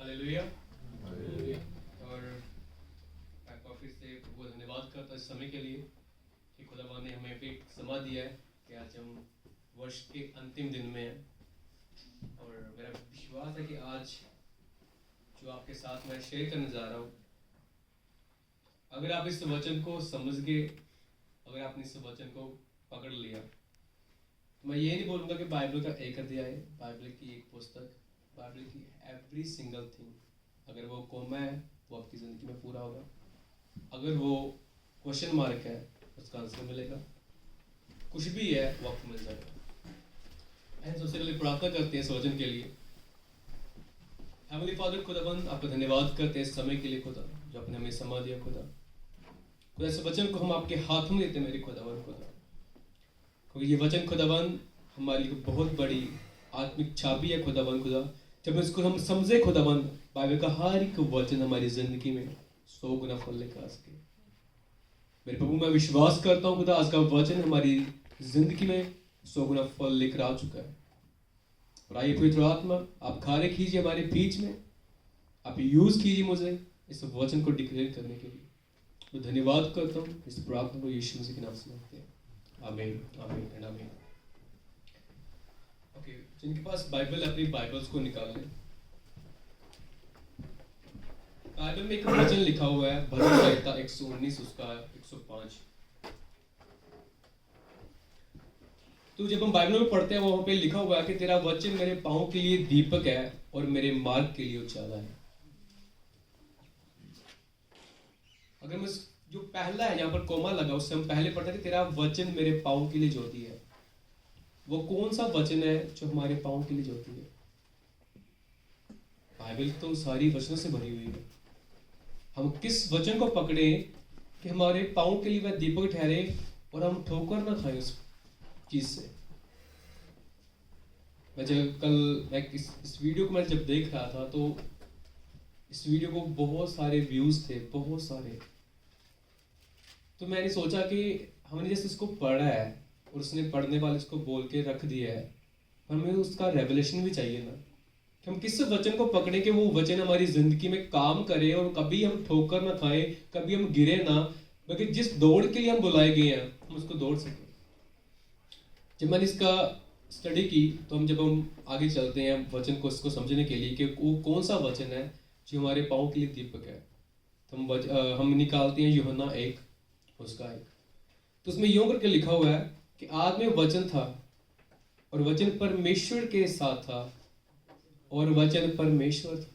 Hallelujah. और मैं काफ़ी से प्रभु का धन्यवाद करता इस समय के लिए कि खुदावन ने हमें भी समा दिया है कि आज हम वर्ष के अंतिम दिन में हैं। और मेरा विश्वास है कि आज जो आपके साथ मैं शेयर करने जा रहा हूँ, अगर आप इस वचन को समझ गए, अगर आपने इस वचन को पकड़ लिया, तो मैं ये नहीं बोलूँगा कि बाइबल का एक अध्याय, बाइबल की एक पुस्तक, बाइबल की एवरी सिंगल थिंग, अगर वो कोमा है वो आपकी ज़िंदगी में पूरा होगा, अगर वो क्वेश्चन मार्क है उसका आंसर मिलेगा, कुछ भी है वो आपको मिल जाएगा। सबसे पहले प्रार्थना करते हैं इस वचन के लिए। हेवनली फादर, खुदाबंद आपका धन्यवाद करते हैं इस समय के लिए खुदा, जो आपने हमें समा दिया खुदा। खुदा इस वचन को हम आपके हाथ में देते हैं मेरे खुदाबंद खुदा, क्योंकि ये वचन खुदाबंद हमारी बहुत बड़ी आत्मिक चाबी है खुदाबंद खुदा। जब इसको हम समझे खुदाबंद, बाइबल का हर एक वचन हमारी जिंदगी में 100 गुना फल लेकर आ सके। मेरे प्रभु, मैं विश्वास करता हूँ खुदा आज का वचन हमारी जिंदगी में 100 गुना फल लेकर आ चुका है। और आइए पवित्र आत्मा, आप कार्य कीजिए हमारे बीच में, आप यूज कीजिए मुझे इस वचन को डिक्लेयर करने के लिए। तो धन्यवाद करता हूँ इस प्रार्थना को यीशु मसीह के नाम से मांगते हैं, आमीन आमीन एंड आमीन। ओके, जिनके पास बाइबल है अपनी बाइबल्स को निकाल लें। बाइबल में एक वचन लिखा हुआ है, भजन संहिता 119 उसका 105। तो जब हम बाइबल में पढ़ते हैं वहां पे लिखा हुआ है कि तेरा वचन मेरे पांव के लिए दीपक है और मेरे मार्ग के लिए उजाला है। अगर मैं जो पहला है यहाँ पर कोमा लगा, उससे हम पहले पढ़ते हैं कि तेरा वचन मेरे पांव के लिए ज्योति है। वो कौन सा वचन है जो हमारे पांव के लिए ज्योति है? बाइबल तो सारी वचनों से भरी हुई है। हम किस वचन को पकड़े कि हमारे पांव के लिए वह दीपक ठहरे और हम ठोकर ना खाएं उस चीज से। मैं इस वीडियो को मैं जब देख रहा था तो इस वीडियो को बहुत सारे व्यूज थे, बहुत सारे। तो मैंने सोचा कि हमने जैसे इसको पढ़ा है और उसने पढ़ने वाले इसको बोल के रख दिया है, हमें उसका रेवलेशन भी चाहिए ना, कि हम किस वचन को पकड़े कि वो वचन हमारी जिंदगी में काम करे और कभी हम ठोकर ना खाए, कभी हम गिरे ना, बल्कि जिस दौड़ के लिए हम बुलाए गए हैं हम उसको दौड़ सके। जब मैंने इसका स्टडी की तो जब हम आगे चलते हैं वचन को इसको समझने के लिए कि वो कौन सा वचन है जो हमारे पाँव के लिए दीपक है, तो हम निकालते हैं यूहन्ना 1 उसका 1। तो उसमें यूं करके लिखा हुआ है कि आदि में वचन था और वचन परमेश्वर के साथ था और वचन परमेश्वर था।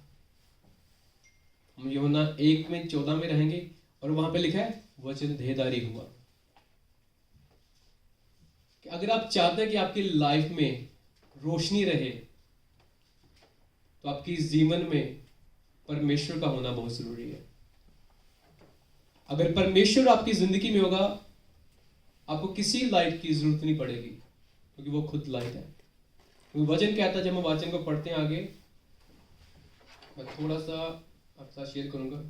हम यूहन्ना 1 में 14 में रहेंगे और वहां पे लिखा है वचन देहधारी हुआ। कि अगर आप चाहते हैं कि आपकी लाइफ में रोशनी रहे तो आपकी जीवन में परमेश्वर का होना बहुत जरूरी है। अगर परमेश्वर आपकी जिंदगी में होगा, आपको किसी लाइट की जरूरत नहीं पड़ेगी, क्योंकि वो खुद लाइट है। वचन कहता है, जब हम वचन को पढ़ते हैं आगे, मैं थोड़ा सा आपके साथ शेयर करूंगा।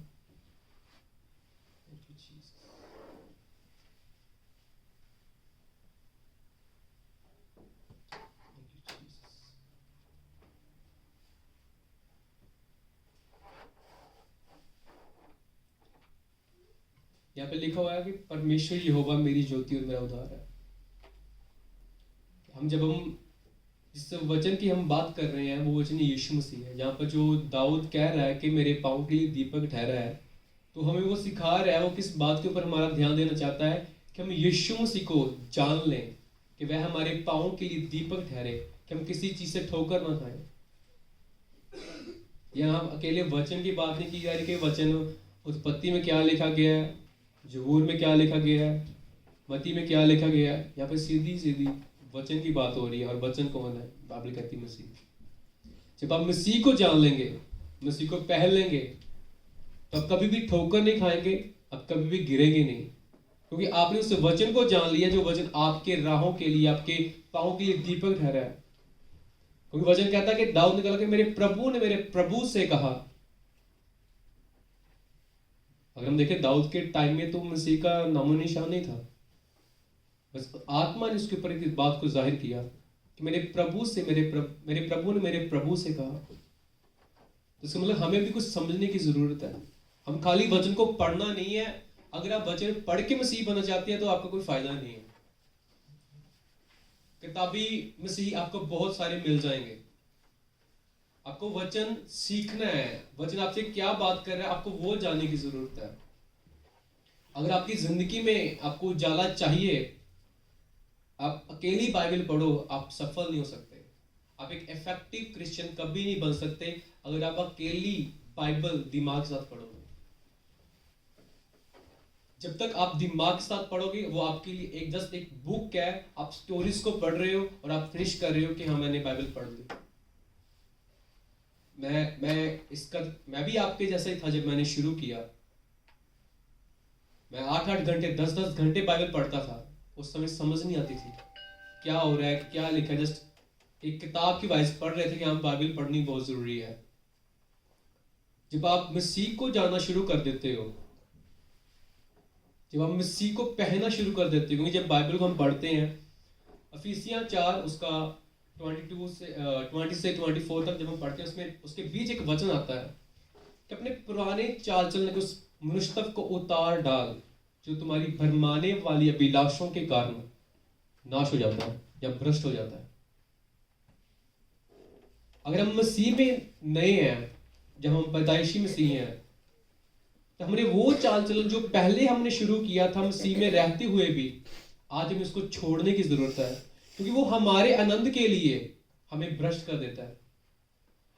यहाँ पे लिखा हुआ है कि परमेश्वर यहोवा मेरी ज्योति और मेरा उद्धार है। जब हम जिस वचन की हम बात कर रहे हैं वो वचन यीशु मसीह है। जहाँ पर जो दाऊद कह रहा है कि मेरे पाँव के लिए दीपक ठहरा है, तो हमें वो सिखा रहा है, वो किस बात के ऊपर हमारा ध्यान देना चाहता है कि हम यीशु मसीह को जान लें कि वह हमारे पाँव के लिए दीपक ठहरे, कि हम किसी चीज से ठोकर ना खाएं। यहाँ अकेले वचन की बात नहीं की जा रही कि वचन उत्पत्ति में क्या लिखा गया है, जबूर में क्या लिखा गया है, मत्ती में क्या लिखा गया है। यहाँ पे सीधी सीधी वचन की बात हो रही है। और वचन कौन है? बाइबल कहती है मसीह। जब आप मसीह को जान लेंगे, मसीह को पहन लेंगे, तो आप कभी भी ठोकर नहीं खाएंगे, आप कभी भी गिरेंगे नहीं, क्योंकि आपने उस वचन को जान लिया जो वचन आपके राहों के लिए, आपके पाँव के लिए दीपक ठहरा है। क्योंकि वचन कहता है कि दाऊद ने कहा कि मेरे प्रभु ने मेरे प्रभु से कहा। अगर हम देखें दाऊद के टाइम में तो मसीह का नामो निशान नहीं था, बस आत्मा ने उसके ऊपर इस बात को जाहिर किया कि मेरे प्रभु ने मेरे प्रभु से कहा। तो इसका मतलब हमें भी कुछ समझने की जरूरत है। हम खाली वचन को पढ़ना नहीं है। अगर आप वचन पढ़ के मसीह बनना चाहते हैं तो आपका कोई फायदा नहीं है। किताबी मसीह आपको बहुत सारे मिल जाएंगे। आपको वचन सीखना है, वचन आपसे क्या बात कर रहा है आपको वो जानने की जरूरत है। अगर आपकी जिंदगी में आपको उजाला चाहिए, आप अकेली बाइबल पढ़ो, आप सफल नहीं हो सकते। आप एक इफेक्टिव क्रिश्चियन कभी नहीं बन सकते अगर आप अकेली बाइबल दिमाग के साथ पढ़ोगे। जब तक आप दिमाग के साथ पढ़ोगे वो आपके लिए एक जस्ट एक बुक है, आप स्टोरीज को पढ़ रहे हो और आप फिनिश कर रहे हो कि हाँ मैंने बाइबल पढ़ ली। मैं भी आपके जैसा ही था। जब मैंने शुरू किया मैं 8-8 घंटे 10-10 घंटे बाइबल पढ़ता था। उस समय समझ नहीं आती थी क्या हो रहा है, क्या लिखा है। जस्ट एक किताब की वाइज पढ़ रहे थे कि हाँ बाइबल पढ़नी बहुत जरूरी है। जब आप मसीह को जानना शुरू कर देते हो, जब हम मसीह को पहनना शुरू कर देते हैं, क्योंकि जब बाइबल को हम पढ़ते हैं अफिसियां 4 उसका 20 से 24 तक जब हम पढ़ते हैं, उसमें उसके बीच एक वचन आता है कि अपने पुराने चाल चलने के उस मनुष्यत्व को उतार डाल जो तुम्हारी भरमाने वाली अभिलाषों के कारण नाश हो जाता है या भ्रष्ट हो जाता है। अगर हम मसीह में नए हैं, जब हम पैदाइशी मसीह हैं, तो हमने वो चाल चलन जो पहले हमने शुरू किया था मसीह में रहते हुए भी, आज हमें उसको छोड़ने की जरूरत है, क्योंकि वो हमारे आनंद के लिए हमें भ्रष्ट कर देता है।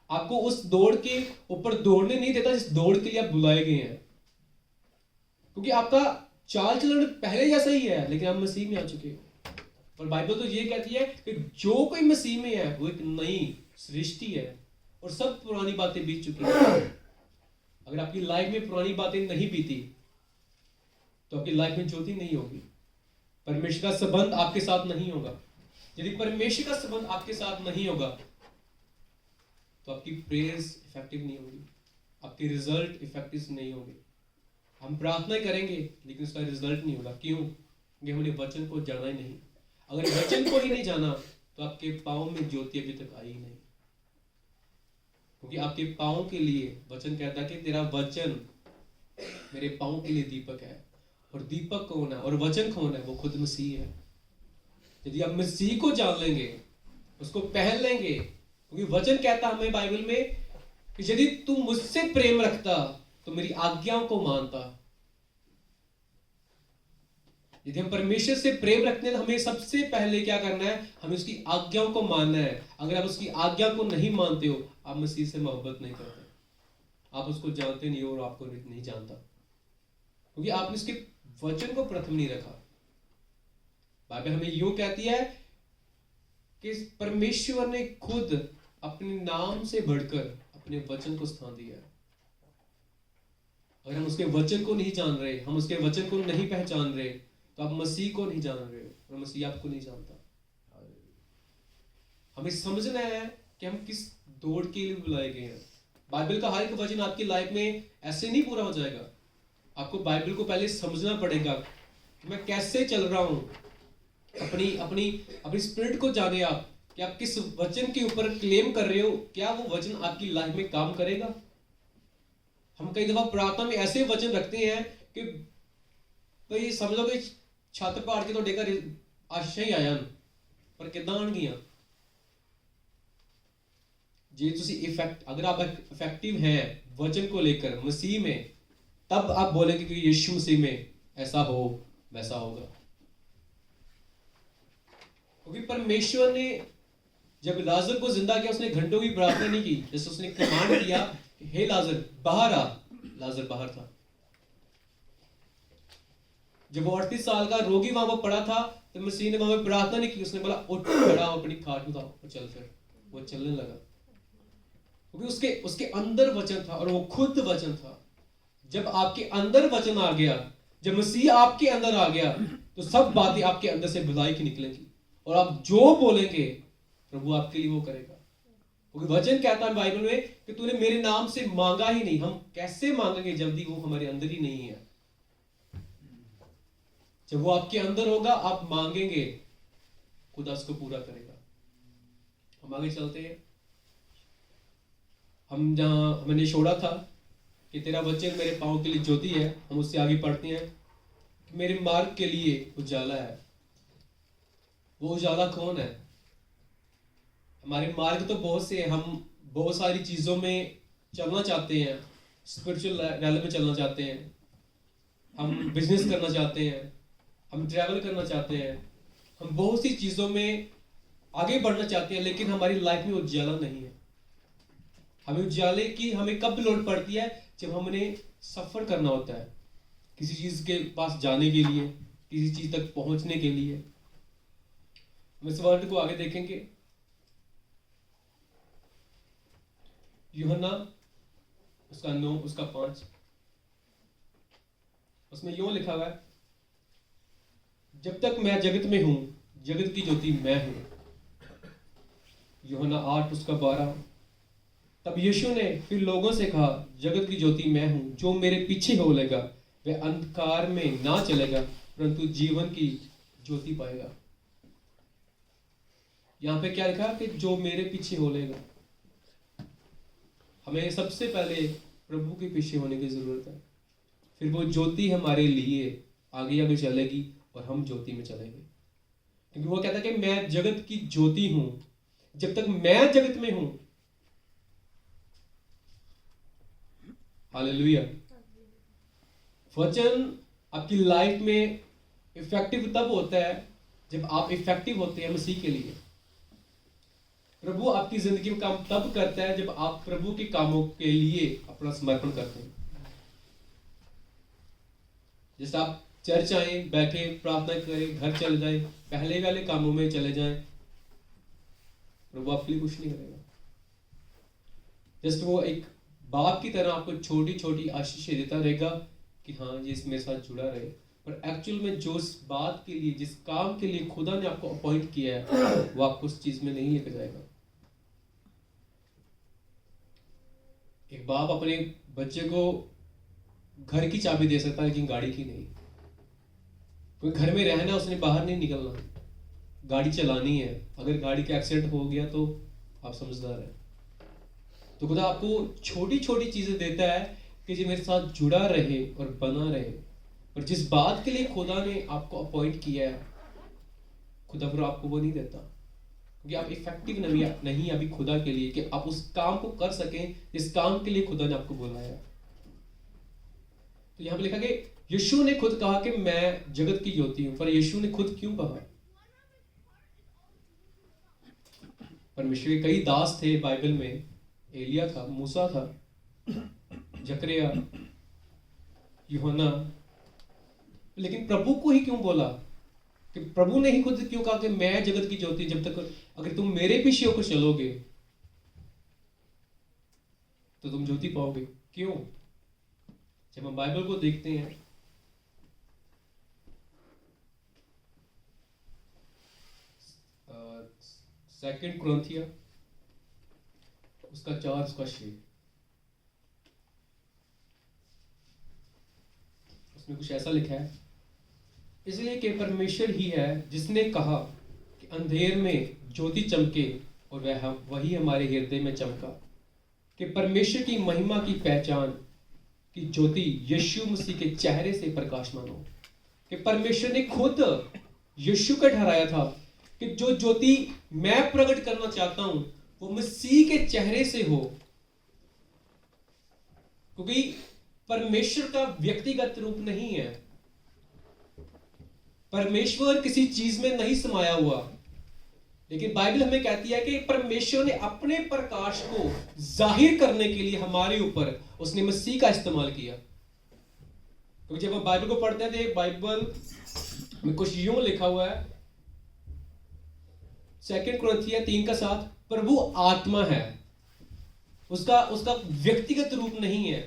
आपको उस दौड़ के ऊपर दौड़ने नहीं देता जिस दौड़ के लिए आप बुलाए गए हैं, क्योंकि आपका चाल चलन पहले जैसा ही है, लेकिन आप मसीह में आ चुके हो। और बाइबल तो ये कहती है कि जो कोई मसीह में है वो एक नई सृष्टि है और सब पुरानी बातें बीत चुकी हैं। अगर आपकी लाइफ में पुरानी बातें नहीं बीती तो आपकी लाइफ में ज्योति नहीं होगी, परमेश्वर का संबंध आपके साथ नहीं होगा। यदि परमेश्वर का संबंध आपके साथ नहीं होगा तो आपकी प्रेयर्स इफेक्टिव नहीं होगी, आपके रिजल्ट इफेक्टिव नहीं होंगे। हम प्रार्थना करेंगे लेकिन उसका रिजल्ट नहीं होगा। क्यों? क्योंकि हमने वचन को जाना ही नहीं। अगर वचन को ही नहीं जाना तो आपके पाँव में ज्योति अभी तक आई नहीं, क्योंकि आपके पाँव के लिए वचन कहता है कि तेरा वचन मेरे पाँव के लिए दीपक है। और दीपक कौन है और वचन कौन है? वो खुद मसीह है। यदि आप मसीह को जान लेंगे, उसको पहन लेंगे, क्योंकि वचन कहता हमें बाइबल में कि यदि तू मुझसे प्रेम रखता तो मेरी आज्ञाओं को मानता। यदि हम परमेश्वर से प्रेम रखते हैं तो हमें सबसे पहले क्या करना है? हमें उसकी आज्ञाओं को मानना है। अगर आप उसकी आज्ञा को नहीं मानते हो, आप मसीह से मोहब्बत नहीं करते, आप उसको जानते नहीं हो और आपको नहीं जानता, क्योंकि आपने उसके वचन को प्रथम नहीं रखा। बाइबल हमें यूं कहती है कि परमेश्वर ने खुद अपने नाम से बढ़कर अपने वचन को स्थान दिया है। अगर हम उसके वचन को नहीं जान रहे, हम उसके वचन को नहीं पहचान रहे, तो आप मसीह को नहीं जान रहे हो और मसीह आपको नहीं जानता। हमें समझना है कि हम किस दौड़ के लिए बुलाए गए हैं। बाइबल का हर एक वचन आपकी लाइफ में ऐसे नहीं पूरा हो जाएगा। आपको बाइबल को पहले समझना पड़ेगा कि मैं कैसे चल रहा हूं। अपनी अपनी अपनी स्पिरिट को जाने आप कि आप किस वचन के ऊपर क्लेम कर रहे हो, क्या वो वचन आपकी लाइफ में काम करेगा। हम कई दफा प्रार्थना में ऐसे वचन रखते हैं कि भाई समझ लो कि छत पहाड़ के तो डेकर आशा ही आया पर किदां आन गया। जे तुसी इफेक्ट अगर आप इफेक्टिव हैं वचन को लेकर मसीह में, तब आप बोलेंगे कि यीशु मसीह में ऐसा हो वैसा होगा। क्योंकि परमेश्वर ने जब लाजर को जिंदा किया, उसने घंटों की प्रार्थना नहीं की। जैसे उसने कमांड किया कि हे लाजर बाहर आ, लाजर बाहर था। जब वो 38 साल का रोगी वहां पर पड़ा था तो मसीह ने वहां पर प्रार्थना नहीं की। उसने बोला उठ खड़ा हो, अपनी खाट उठाओ और चल। फिर वो चलने लगा, क्योंकि उसके अंदर वचन था और वो खुद वचन था। जब आपके अंदर वचन आ गया, जब मसीह आपके अंदर आ गया, तो सब बातें आपके अंदर से भलाई की निकलेंगी और आप जो बोलेंगे प्रभु आपके लिए वो करेगा। क्योंकि वचन कहता है बाइबल में कि तूने मेरे नाम से मांगा ही नहीं। हम कैसे मांगेंगे जब वो हमारे अंदर ही नहीं है। जब वो आपके अंदर होगा आप मांगेंगे, खुदा उसको पूरा करेगा। हम आगे चलते हैं। हम जहाँ हमने छोड़ा था कि तेरा वचन मेरे पाँव के लिए ज्योति है, हम उससे आगे पढ़ते हैं कि मेरे मार्ग के लिए उजाला है। वो उजाला कौन है? हमारे मार्ग तो बहुत से हैं, हम बहुत सारी चीज़ों में चलना चाहते हैं, स्पिरिचुअल रैली में चलना चाहते हैं, हम बिजनेस करना चाहते हैं, हम ट्रैवल करना चाहते हैं, हम बहुत सी चीज़ों में आगे बढ़ना चाहते हैं, लेकिन हमारी लाइफ में उजाला नहीं है। हमें उजाले की हमें कब लोड पड़ती है? जब हमने सफ़र करना होता है किसी चीज़ के पास जाने के लिए, किसी चीज़ तक पहुंचने के लिए। हम इस वर्ड को आगे देखेंगे। यूहन्ना उसका 9 उसका 5, उसमें यूं लिखा हुआ है, जब तक मैं जगत में हूं जगत की ज्योति मैं हूं। यूहन्ना 8 उसका 12, तब यीशु ने फिर लोगों से कहा, जगत की ज्योति मैं हूं, जो मेरे पीछे हो लेगा वह अंधकार में ना चलेगा परंतु जीवन की ज्योति पाएगा। यहां पे क्या लिखा कि जो मेरे पीछे हो लेगा। हमें सबसे पहले प्रभु के पीछे होने की जरूरत है, फिर वो ज्योति हमारे लिए आगे आगे चलेगी और हम ज्योति में चलेंगे। क्योंकि वो कहता है कि मैं जगत की ज्योति हूं, जब तक मैं जगत में हूं। हालेलुया। वचन आपकी लाइफ में इफेक्टिव तब होता है जब आप इफेक्टिव होते हैं मसीह के लिए। प्रभु आपकी जिंदगी में काम तब करता है जब आप प्रभु के कामों के लिए अपना समर्पण करते हैं। जैसे आप चर्च आए, बैठे, प्रार्थना करें, घर चले जाएं, पहले वाले कामों में चले जाएं, प्रभु आपके लिए कुछ नहीं करेगा। जस्ट वो एक बाप की तरह आपको छोटी छोटी आशीषें देता रहेगा कि हाँ ये मेरे साथ जुड़ा रहे, पर एक्चुअल में जो इस बात के लिए, जिस काम के लिए खुदा ने आपको अपॉइंट किया है, वो आपको उस चीज में नहीं लेकर जाएगा। एक बाप अपने बच्चे को घर की चाबी दे सकता है लेकिन गाड़ी की नहीं। कोई घर में रहना, उसने बाहर नहीं निकलना, गाड़ी चलानी है। अगर गाड़ी का एक्सीडेंट हो गया तो आप समझदार हैं। तो खुदा आपको छोटी छोटी चीजें देता है कि जो मेरे साथ जुड़ा रहे और बना रहे। और जिस बात के लिए खुदा ने आपको अपॉइंट किया है, खुदा फिर आपको वो नहीं देता, क्योंकि आप इफेक्टिव नहीं अभी खुदा के लिए कि आप उस काम को कर सकें जिस काम के लिए खुदा ने आपको बुलाया। तो यहां पे लिखा कि यीशु ने खुद कहा कि मैं जगत की ज्योति हूं। पर यीशु ने खुद क्यों कहा? परमेश्वर के कई दास थे बाइबल में, एलिया था, मूसा था, जकरिया, यूहन्ना, लेकिन प्रभु को ही क्यों बोला? कि प्रभु ने ही खुद क्यों कहा कि मैं जगत की ज्योति, जब तक अगर तुम मेरे पीछे होकर चलोगे तो तुम ज्योति पाओगे। क्यों? जब हम बाइबल को देखते हैं, सेकंड कुरिन्थिया उसका 4 उसका 6, उसमें कुछ ऐसा लिखा है, इसलिए कि परमेश्वर ही है जिसने कहा कि अंधेर में ज्योति चमके और वह वही हमारे हृदय में चमका, कि परमेश्वर की महिमा की पहचान की ज्योति यीशु मसीह के चेहरे से प्रकाशमान हो। कि परमेश्वर ने खुद यीशु का ठहराया था कि जो ज्योति मैं प्रकट करना चाहता हूं वो मसीह के चेहरे से हो, क्योंकि परमेश्वर का व्यक्तिगत रूप नहीं है। परमेश्वर किसी चीज में नहीं समाया हुआ, लेकिन बाइबल हमें कहती है कि परमेश्वर ने अपने प्रकाश को जाहिर करने के लिए हमारे ऊपर उसने मसीह का इस्तेमाल किया। क्योंकि जब हम बाइबल को पढ़ते थे, बाइबल में कुछ यूं लिखा हुआ है, सेकंड कुरिन्थिया 3:7, प्रभु आत्मा है। उसका व्यक्तिगत रूप नहीं है,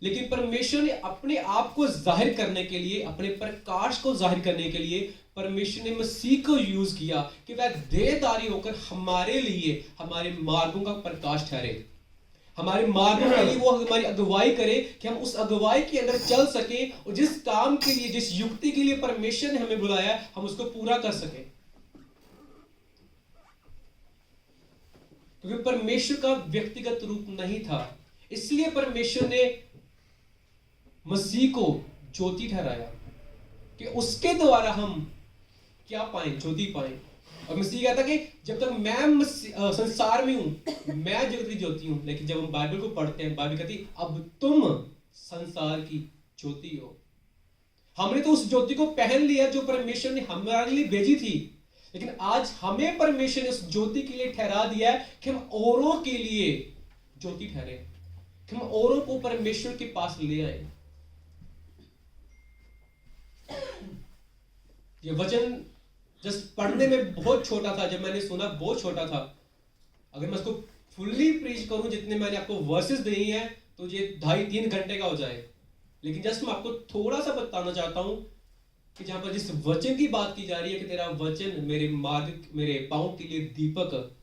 लेकिन परमेश्वर ने अपने आप को जाहिर करने के लिए, अपने प्रकाश को जाहिर करने के लिए परमेश्वर ने मसीह को यूज किया कि वह देहधारी होकर हमारे लिए हमारे मार्गों का प्रकाश ठहरे, हमारे मार्गों के लिए वो हमारी अगुवाई करे कि हम उस अगुवाई के अंदर चल सके और जिस काम के लिए, जिस युक्ति के लिए परमेश्वर ने हमें बुलाया, हम उसको पूरा कर सके। क्योंकि परमेश्वर का व्यक्तिगत रूप नहीं था, इसलिए परमेश्वर ने मसीह को ज्योति ठहराया कि उसके द्वारा हम क्या पाए, ज्योति पाए। और मसीह कहता कि जब तक मैं संसार में हूं, मैं जगत की ज्योति हूं। लेकिन जब हम बाइबल को पढ़ते हैं, बाइबल कहती अब तुम संसार की ज्योति हो। हमने तो उस ज्योति को पहन लिया जो परमेश्वर ने हमारे लिए भेजी थी, लेकिन आज हमें परमेश्वर ने उस ज्योति के लिए ठहरा दिया है कि हम औरों के लिए ज्योति ठहरे, कि हम औरों को परमेश्वर के पास ले आए। ये वचन जस्ट पढ़ने में बहुत छोटा था, जब मैंने सुना बहुत छोटा था। अगर मैं इसको फुल्ली प्रीच करूं जितने मैंने आपको वर्सेस दिए हैं तो ये 2.5-3 घंटे का हो जाए। लेकिन जस्ट मैं आपको थोड़ा सा बताना चाहता हूं कि जहां पर जिस वचन की बात की जा रही है कि तेरा वचन मेरे मार्ग, मेरे पांव के लिए दीपक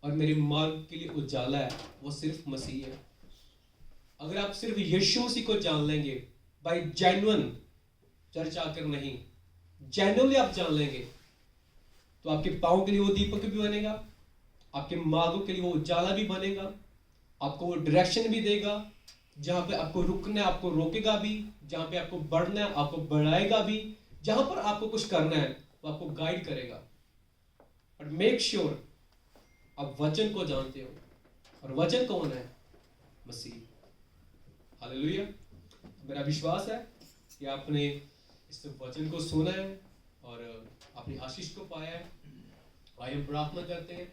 और मेरे मार्ग के लिए उजाला है, वो सिर्फ मसीह है। अगर आप सिर्फ यीशु मसीह को जान लेंगे, बाय जेन्युइन चर्च आकर नहीं, जेन्युइनली आप जान लेंगे, तो आपके पांव के लिए वो दीपक भी बनेगा, आपके मार्गों के लिए वो उजाला भी बनेगा, आपको वो डायरेक्शन भी देगा। जहां पे आपको रुकना है आपको रोकेगा भी, जहां पे आपको बढ़ना है आपको बढ़ाएगा भी, जहां पर आपको कुछ करना है वो आपको गाइड करेगा। बट मेक श्योर आप वचन को जानते हो, और वचन कौन है? मसीह। हालेलुया। मेरा विश्वास है कि आपने इस वचन को सुना है और अपनी आशीष को पाया है। आइए हम प्रार्थना करते हैं।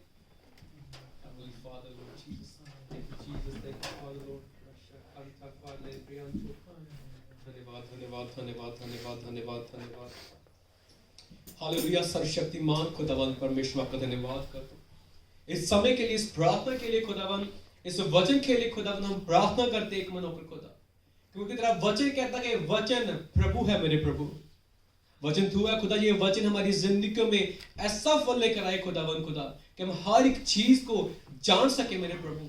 धन्यवाद धन्यवाद धन्यवाद धन्यवाद धन्यवाद धन्यवाद। हालेलुया। सर्वशक्तिमान खुदावंद परमेश्वर आपका धन्यवाद करता हूं इस समय के लिए, इस प्रार्थना के लिए खुदावंद, इस वचन के लिए खुदावंद हम प्रार्थना करते एक मन होकर खुदा, क्योंकि तेरा वचन कहता है कि वचन प्रभु है मेरे प्रभु, वचन तू है खुदा। ये वचन हमारी जिंदगी में ऐसा फल लेकर आए खुदावन खुदा कि हम हर एक चीज को जान सके मेरे प्रभु,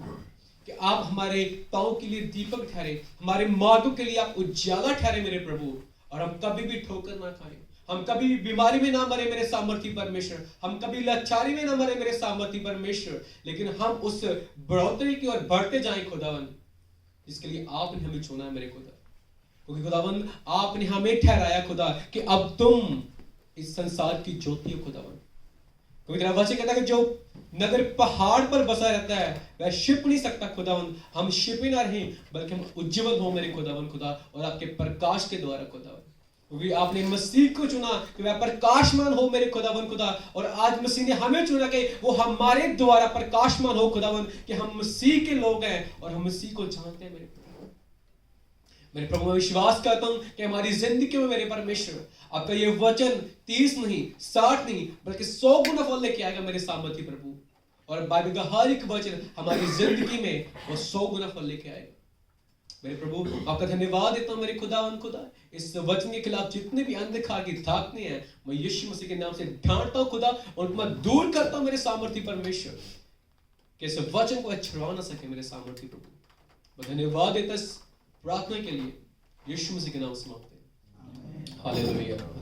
कि आप हमारे पांव के लिए दीपक ठहरे, हमारे मार्गों के लिए आप उजाला ठहरे मेरे प्रभु, और हम कभी भी ठोकर ना खाएं, हम कभी भी बीमारी में ना मरे मेरे सामर्थी परमेश्वर, हम कभी लाचारी में ना मरे मेरे सामर्थी परमेश्वर, लेकिन हम उस बढ़ोतरी की ओर बढ़ते जाएं खुदावन, जिसके लिए आपने हमें चुना है मेरे खुदा। क्योंकि खुदावन आपने हमें ठहराया खुदा कि अब तुम इस संसार की ज्योति हो खुदावन। क्योंकि तेरा वचन कहता है कि जो नगर पहाड़ पर बसा रहता है वह छिप नहीं सकता खुदावन। हम छिपे ना रहें बल्कि हम उज्जवल हो मेरे खुदावन खुदा, और आपके प्रकाश के द्वारा खुदावन, क्योंकि आपने मसीह को चुना कि वह प्रकाशमान हो मेरे खुदावन खुदा, और आज मसीह ने हमें चुना कि वो हमारे द्वारा प्रकाशमान हो खुदावन, कि हम मसीह के लोग हैं और हम मसीह को जानते हैं मेरे प्रभु। मैं विश्वास करता हूं कि हमारी जिंदगी में मेरे परमेश्वर आपका ये वचन 30 नहीं 60 नहीं बल्कि 100 गुना फल लेके आएगा मेरे सामर्थी प्रभु, और बाइबल का हर एक वचन हमारी जिंदगी में वो 100 गुना फल लेके आएगा मेरे प्रभु। आपका धन्यवाद देता हूं मेरे खुदावन खुदा। इस वचन के खिलाफ जितने भी अंधकार की ताकतें हैं मैं यीशु मसीह के नाम से ढांढता हूं खुदा, और मैं दूर करता हूं मेरे सामर्थी परमेश्वर, कि इस वचन को छुड़ा ना सके मेरे सामर्थी प्रभु। मैं धन्यवाद देता इस प्रार्थना के लिए यीशु मसीह के नाम से मांगते हैं। हालेलुया।